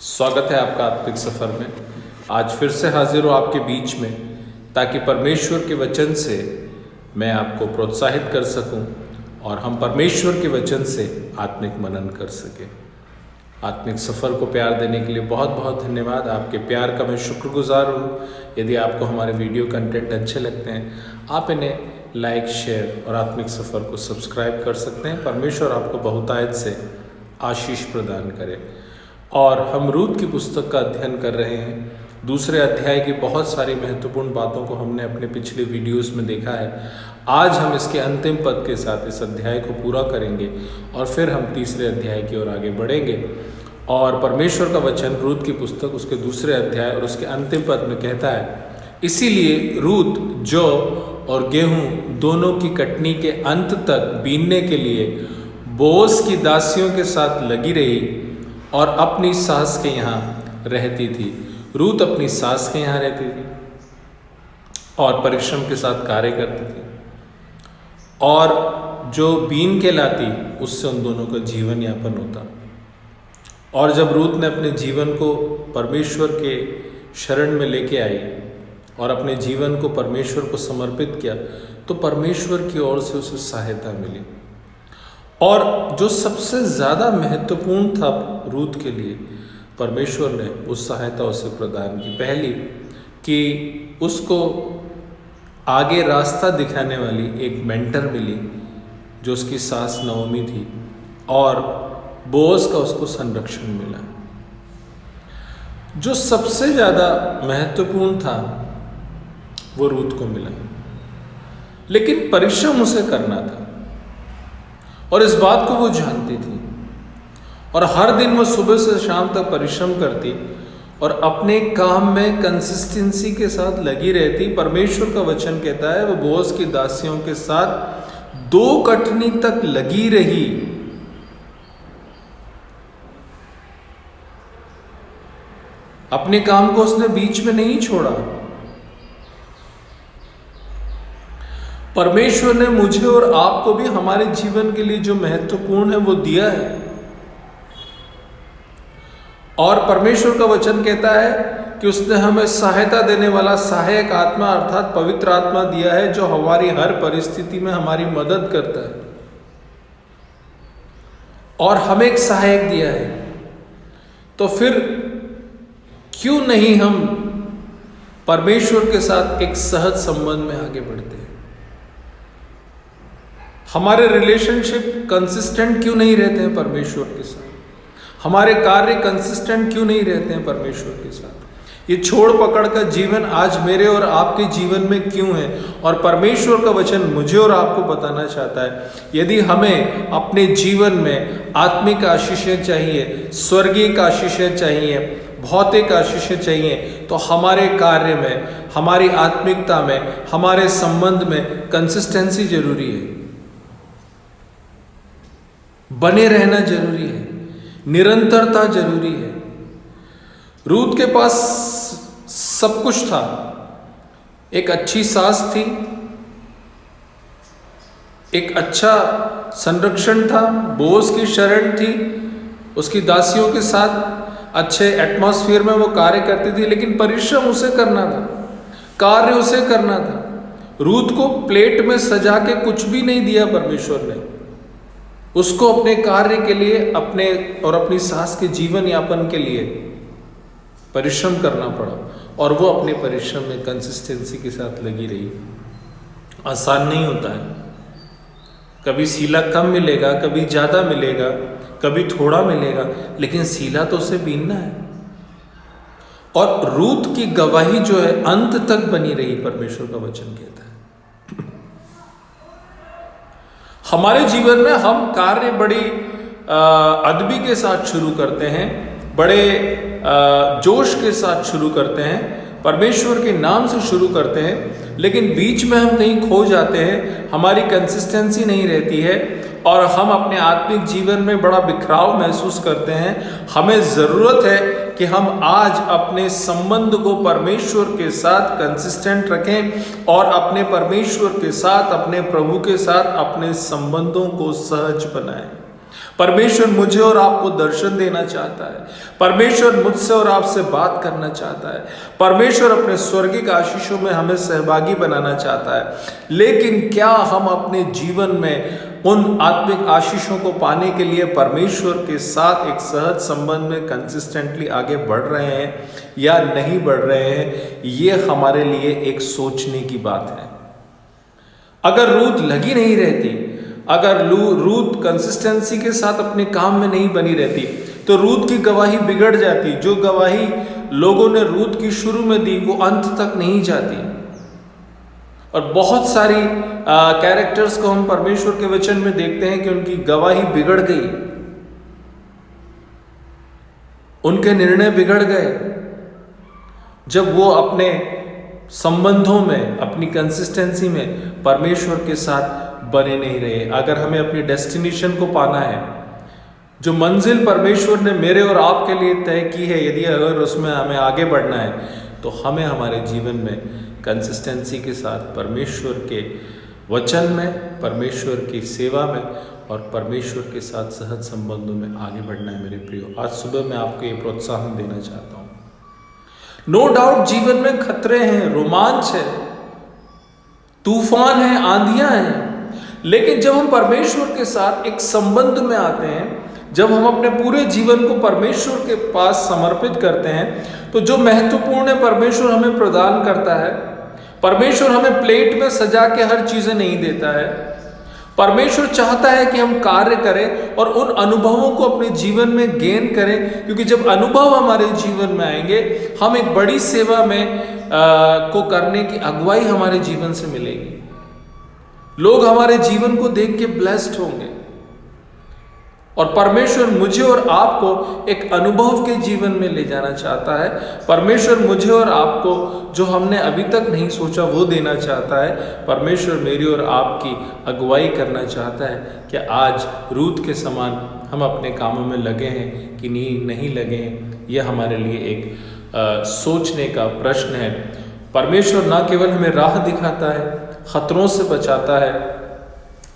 स्वागत है आपका आत्मिक सफ़र में। आज फिर से हाजिर हूँ आपके बीच में ताकि परमेश्वर के वचन से मैं आपको प्रोत्साहित कर सकूं और हम परमेश्वर के वचन से आत्मिक मनन कर सकें। आत्मिक सफ़र को प्यार देने के लिए बहुत बहुत धन्यवाद। आपके प्यार का मैं शुक्रगुजार हूँ। यदि आपको हमारे वीडियो कंटेंट अच्छे लगते हैं, आप इन्हें लाइक, शेयर और आत्मिक सफ़र को सब्सक्राइब कर सकते हैं। परमेश्वर आपको बहुतायत से आशीष प्रदान करे। और हम रूत की पुस्तक का अध्ययन कर रहे हैं। दूसरे अध्याय की बहुत सारी महत्वपूर्ण बातों को हमने अपने पिछले वीडियोस में देखा है। आज हम इसके अंतिम पद के साथ इस अध्याय को पूरा करेंगे और फिर हम तीसरे अध्याय की ओर आगे बढ़ेंगे। और परमेश्वर का वचन रूत की पुस्तक उसके दूसरे अध्याय और उसके अंतिम पद में कहता है, इसीलिए रूत जौ और गेहूं दोनों की कटनी के अंत तक बीनने के लिए बोअज की दासियों के साथ लगी रही और अपनी सास के यहाँ रहती थी। रूत अपनी सास के यहाँ रहती थी और परिश्रम के साथ कार्य करती थी, और जो बीन के लाती उससे उन दोनों का जीवन यापन होता। और जब रूत ने अपने जीवन को परमेश्वर के शरण में लेके आई और अपने जीवन को परमेश्वर को समर्पित किया, तो परमेश्वर की ओर से उसे सहायता मिली। और जो सबसे ज़्यादा महत्वपूर्ण था रूत के लिए, परमेश्वर ने उस सहायता उसे प्रदान की। पहली कि उसको आगे रास्ता दिखाने वाली एक मेंटर मिली जो उसकी सास नओमी थी, और बोअज का उसको संरक्षण मिला। जो सबसे ज़्यादा महत्वपूर्ण था वो रूत को मिला, लेकिन परिश्रम उसे करना था और इस बात को वो जानती थी। और हर दिन वो सुबह से शाम तक परिश्रम करती और अपने काम में कंसिस्टेंसी के साथ लगी रहती। परमेश्वर का वचन कहता है वो बोअज की दासियों के साथ 2 कटनी तक लगी रही। अपने काम को उसने बीच में नहीं छोड़ा। परमेश्वर ने मुझे और आपको भी हमारे जीवन के लिए जो महत्वपूर्ण है वो दिया है। और परमेश्वर का वचन कहता है कि उसने हमें सहायता देने वाला सहायक आत्मा अर्थात पवित्र आत्मा दिया है, जो हमारी हर परिस्थिति में हमारी मदद करता है। और हमें एक सहायक दिया है, तो फिर क्यों नहीं हम परमेश्वर के साथ एक सहज संबंध में आगे बढ़ते हैं? हमारे रिलेशनशिप कंसिस्टेंट क्यों नहीं रहते हैं परमेश्वर के साथ? हमारे कार्य कंसिस्टेंट क्यों नहीं रहते हैं परमेश्वर के साथ? ये छोड़ पकड़ का जीवन आज मेरे और आपके जीवन में क्यों है? और परमेश्वर का वचन मुझे और आपको बताना चाहता है, यदि हमें अपने जीवन में आत्मिक आशीषें चाहिए, स्वर्गीय आशीषें चाहिए, भौतिक आशीषें चाहिए, तो हमारे कार्य में, हमारी आत्मिकता में, हमारे संबंध में कंसिस्टेंसी जरूरी है। बने रहना जरूरी है, निरंतरता जरूरी है। रूत के पास सब कुछ था। एक अच्छी सास थी, एक अच्छा संरक्षण था, बोअज की शरण थी, उसकी दासियों के साथ अच्छे एटमॉस्फेयर में वो कार्य करती थी, लेकिन परिश्रम उसे करना था, कार्य उसे करना था। रूत को प्लेट में सजा के कुछ भी नहीं दिया परमेश्वर ने। उसको अपने कार्य के लिए, अपने और अपनी सास के जीवन यापन के लिए परिश्रम करना पड़ा, और वो अपने परिश्रम में कंसिस्टेंसी के साथ लगी रही। आसान नहीं होता है। कभी सीला कम मिलेगा, कभी ज़्यादा मिलेगा, कभी थोड़ा मिलेगा, लेकिन सीला तो उसे बीनना है। और रूत की गवाही जो है अंत तक बनी रही, परमेश्वर का वचन कहता है। हमारे जीवन में हम कार्य बड़ी अदबी के साथ शुरू करते हैं, बड़े जोश के साथ शुरू करते हैं, परमेश्वर के नाम से शुरू करते हैं, लेकिन बीच में हम कहीं खो जाते हैं, हमारी कंसिस्टेंसी नहीं रहती है और हम अपने आत्मिक जीवन में बड़ा बिखराव महसूस करते हैं। हमें ज़रूरत है कि हम आज अपने संबंध को परमेश्वर के साथ कंसिस्टेंट रखें और अपने परमेश्वर के साथ, अपने प्रभु के साथ अपने संबंधों को सहज बनाएं। परमेश्वर मुझे और आपको दर्शन देना चाहता है। परमेश्वर मुझसे और आपसे बात करना चाहता है। परमेश्वर अपने स्वर्गिक आशीषों में हमें सहभागी बनाना चाहता है। लेकिन क्या हम अपने जीवन में उन आत्मिक आशीषों को पाने के लिए परमेश्वर के साथ एक सहज संबंध में कंसिस्टेंटली आगे बढ़ रहे हैं या नहीं बढ़ रहे हैं? ये हमारे लिए एक सोचने की बात है। अगर रूथ लगी नहीं रहती, अगर रूथ कंसिस्टेंसी के साथ अपने काम में नहीं बनी रहती, तो रूथ की गवाही बिगड़ जाती। जो गवाही लोगों ने रूथ की शुरू में दी वो अंत तक नहीं जाती। और बहुत सारी कैरेक्टर्स को हम परमेश्वर के वचन में देखते हैं कि उनकी गवाही बिगड़ गई, उनके निर्णय बिगड़ गए जब वो अपने संबंधों में, अपनी कंसिस्टेंसी में परमेश्वर के साथ बने नहीं रहे। अगर हमें अपनी डेस्टिनेशन को पाना है, जो मंजिल परमेश्वर ने मेरे और आपके लिए तय की है, यदि अगर उसमें हमें आगे बढ़ना है, तो हमें हमारे जीवन में कंसिस्टेंसी के साथ परमेश्वर के वचन में, परमेश्वर की सेवा में और परमेश्वर के साथ सहज संबंधों में आगे बढ़ना है। मेरे प्रियो, आज सुबह मैं आपको ये प्रोत्साहन देना चाहता हूँ। नो डाउट जीवन में खतरे हैं, रोमांच है, तूफान है, आंधियां हैं, लेकिन जब हम परमेश्वर के साथ एक संबंध में आते हैं, जब हम अपने पूरे जीवन को परमेश्वर के पास समर्पित करते हैं, तो जो महत्वपूर्ण है परमेश्वर हमें प्रदान करता है। परमेश्वर हमें प्लेट में सजा के हर चीजें नहीं देता है। परमेश्वर चाहता है कि हम कार्य करें और उन अनुभवों को अपने जीवन में गेन करें, क्योंकि जब अनुभव हमारे जीवन में आएंगे, हम एक बड़ी सेवा में को करने की अगुवाई हमारे जीवन से मिलेगी। लोग हमारे जीवन को देख के ब्लेस्ड होंगे। और परमेश्वर मुझे और आपको एक अनुभव के जीवन में ले जाना चाहता है। परमेश्वर मुझे और आपको जो हमने अभी तक नहीं सोचा वो देना चाहता है। परमेश्वर मेरी और आपकी अगुवाई करना चाहता है कि आज रूथ के समान हम अपने कामों में लगे हैं कि नहीं लगे हैं। यह हमारे लिए एक सोचने का प्रश्न है। परमेश्वर ना केवल हमें राह दिखाता है, खतरों से बचाता है,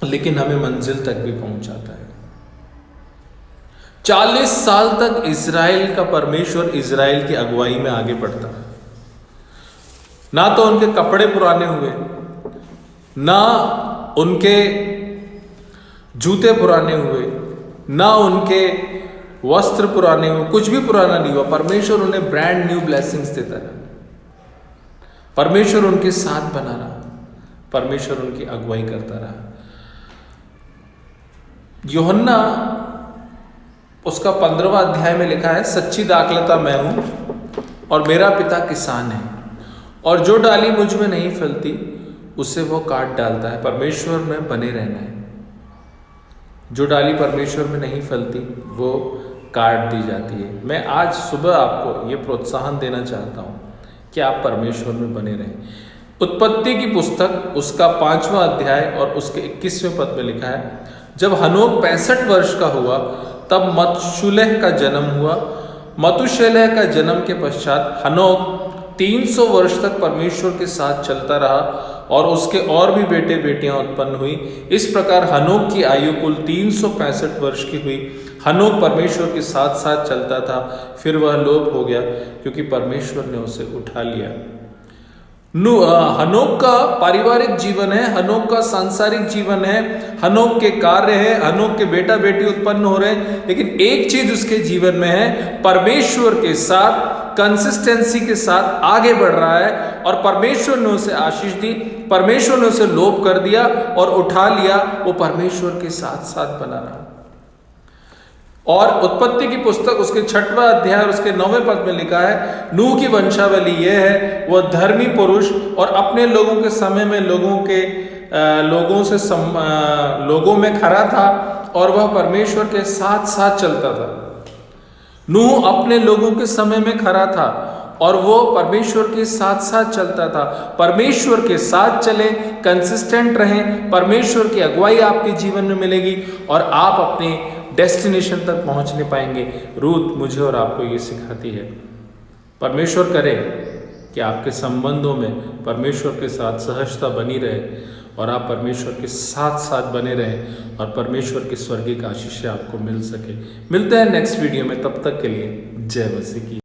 लेकिन हमें मंजिल तक भी पहुंचाता है। 40 साल तक इजराइल का परमेश्वर इजराइल की अगुवाई में आगे बढ़ता है। ना तो उनके कपड़े पुराने हुए, ना उनके जूते पुराने हुए, ना उनके वस्त्र पुराने हुए, कुछ भी पुराना नहीं हुआ। परमेश्वर उन्हें ब्रांड न्यू ब्लेसिंग्स देता रहा। परमेश्वर उनके साथ बना रहा। परमेश्वर उनकी अगुवाई करता रहा। यूहन्ना उसका 15वां अध्याय में लिखा है, सच्ची दाखलता मैं हूं और मेरा पिता किसान है, और जो डाली मुझ में नहीं फलती उसे वो काट डालता है। परमेश्वर में बने रहना है। जो डाली परमेश्वर में नहीं फलती वो काट दी जाती है। मैं आज सुबह आपको ये प्रोत्साहन देना चाहता हूँ कि आप परमेश्वर में बने रहें। उत्पत्ति की पुस्तक उसका 5वां अध्याय और उसके 21वें पद में लिखा है, जब हनोक 65 वर्ष का हुआ तब मतशुलह का जन्म हुआ। मतुशेलह का जन्म के पश्चात हनोक 300 वर्ष तक परमेश्वर के साथ चलता रहा और उसके और भी बेटे बेटियां उत्पन्न हुई। इस प्रकार हनोक की आयु कुल 365 वर्ष की हुई। हनोक परमेश्वर के साथ साथ चलता था, फिर वह लोप हो गया क्योंकि परमेश्वर ने उसे उठा लिया। हनोक का पारिवारिक जीवन है, हनोक का सांसारिक जीवन है, हनोक के कार्य है, हनोक के बेटा बेटी उत्पन्न हो रहे हैं, लेकिन एक चीज उसके जीवन में है, परमेश्वर के साथ कंसिस्टेंसी के साथ आगे बढ़ रहा है। और परमेश्वर ने उसे आशीष दी, परमेश्वर ने उसे लोप कर दिया और उठा लिया। वो परमेश्वर के साथ साथ बना रहा। और उत्पत्ति की पुस्तक उसके 6वां अध्याय और उसके 9वें पद में लिखा है, नूह की वंशावली यह है, वह धर्मी पुरुष और अपने लोगों के समय में लोगों में खरा था और वह परमेश्वर के साथ साथ चलता था। नूह अपने लोगों के समय में खरा था और वो परमेश्वर के साथ साथ चलता था। परमेश्वर के साथ चलें, कंसिस्टेंट रहें, परमेश्वर की अगुवाई आपके जीवन में मिलेगी और आप अपने डेस्टिनेशन तक पहुंचने पाएंगे। रूथ मुझे और आपको ये सिखाती है। परमेश्वर करे कि आपके संबंधों में परमेश्वर के साथ सहजता बनी रहे और आप परमेश्वर के साथ साथ बने रहें और परमेश्वर की स्वर्गीय आशीष आपको मिल सके। मिलते हैं नेक्स्ट वीडियो में, तब तक के लिए जय मसीह की।